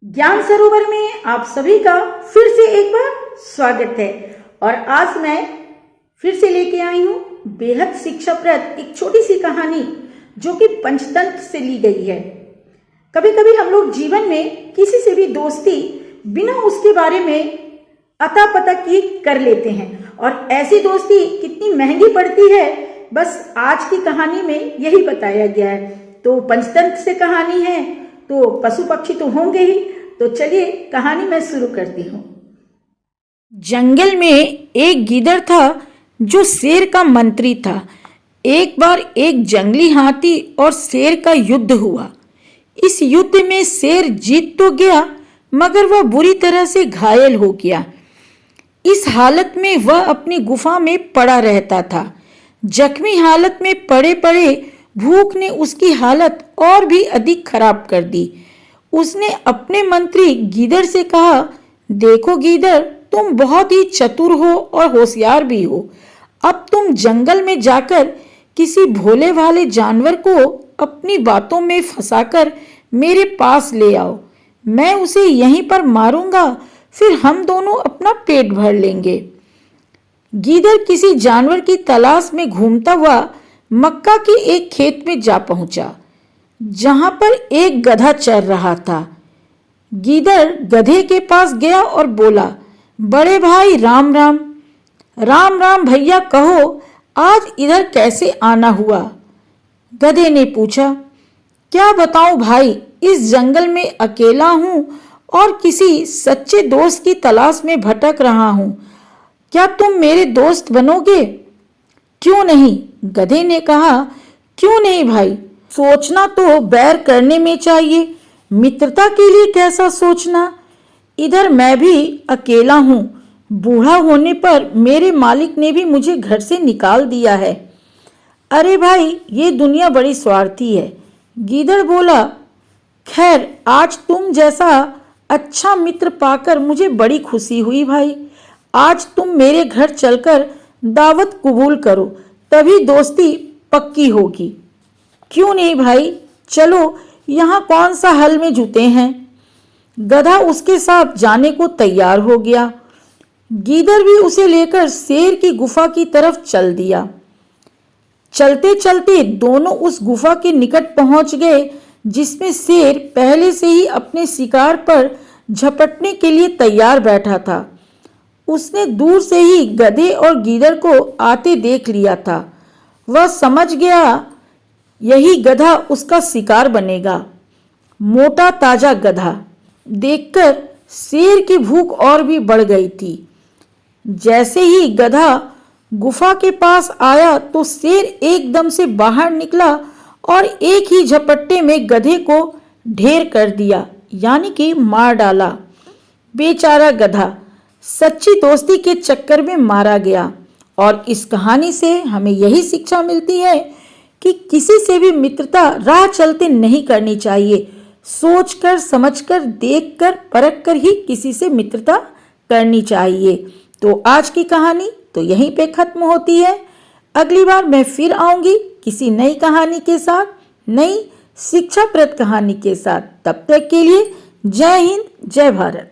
ज्ञान सरोवर में आप सभी का फिर से एक बार स्वागत है। और आज मैं फिर से लेके आई हूँ बेहद शिक्षाप्रद एक छोटी सी कहानी जो कि पंचतंत्र से ली गई है। कभी कभी हम लोग जीवन में किसी से भी दोस्ती बिना उसके बारे में अता पता किए कर लेते हैं और ऐसी दोस्ती कितनी महंगी पड़ती है, बस आज की कहानी में यही बताया गया है। तो पंचतंत्र से कहानी है तो पशु पक्षी तो होंगे ही, तो चलिए कहानी मैं शुरू करती हूँ। जंगल में एक गीदड़ था जो शेर का मंत्री था। एक बार एक जंगली हाथी और शेर का युद्ध हुआ। इस युद्ध में शेर जीत तो गया मगर वह बुरी तरह से घायल हो गया। इस हालत में वह अपनी गुफा में पड़ा रहता था। जख्मी हालत में पड़े पड़े भूख ने उसकी हालत और भी अधिक खराब कर दी। उसने अपने मंत्री गीदड़ से कहा, देखो गीदड़, तुम बहुत ही चतुर हो और होशियार भी हो। अब तुम जंगल में जाकर किसी भोले भाले जानवर को अपनी बातों में फंसाकर मेरे पास ले आओ। मैं उसे यहीं पर मारूंगा, फिर हम दोनों अपना पेट भर लेंगे। गीदड़ किसी जानवर की तलाश में घूमता हुआ मक्का के एक खेत में जा पहुंचा जहां पर एक गधा चर रहा था। गीदड़ गधे के पास गया और बोला, बड़े भाई राम राम। राम राम भैया, कहो आज इधर कैसे आना हुआ? गधे ने पूछा, क्या बताऊं भाई, इस जंगल में अकेला हूं और किसी सच्चे दोस्त की तलाश में भटक रहा हूं। क्या तुम मेरे दोस्त बनोगे? क्यों नहीं, गधे ने कहा। क्यों नहीं भाई, सोचना तो बैर करने में चाहिए, मित्रता के लिए कैसा सोचना। इधर मैं भी अकेला हूँ। बूढ़ा होने पर मेरे मालिक ने भी मुझे घर से निकाल दिया है। अरे भाई, ये दुनिया बड़ी स्वार्थी है। गीदड़ बोला, खैर आज तुम जैसा अच्छा मित्र पाकर मुझे बड़ी खुशी हुई भाई। आज तुम मेरे घर चलकर दावत कबूल करो, तभी दोस्ती पक्की होगी। क्यों नहीं भाई, चलो, यहाँ कौन सा हल में जुटे हैं। गधा उसके साथ जाने को तैयार हो गया। गीदड़ भी उसे लेकर शेर की गुफा की तरफ चल दिया। चलते चलते दोनों उस गुफा के निकट पहुंच गए जिसमें शेर पहले से ही अपने शिकार पर झपटने के लिए तैयार बैठा था। उसने दूर से ही गधे और गीदड़ को आते देख लिया था। वह समझ गया यही गधा उसका शिकार बनेगा। मोटा ताजा गधा देखकर शेर की भूख और भी बढ़ गई थी। जैसे ही गधा गुफा के पास आया तो शेर एकदम से बाहर निकला और एक ही झपट्टे में गधे को ढेर कर दिया, यानी कि मार डाला। बेचारा गधा सच्ची दोस्ती के चक्कर में मारा गया। और इस कहानी से हमें यही शिक्षा मिलती है कि किसी से भी मित्रता राह चलते नहीं करनी चाहिए। सोचकर, समझकर, देखकर, परखकर ही किसी से मित्रता करनी चाहिए। तो आज की कहानी तो यहीं पे खत्म होती है। अगली बार मैं फिर आऊंगी किसी नई कहानी के साथ, नई शिक्षाप्रद कहानी के साथ। तब तक के लिए जय हिंद, जय भारत।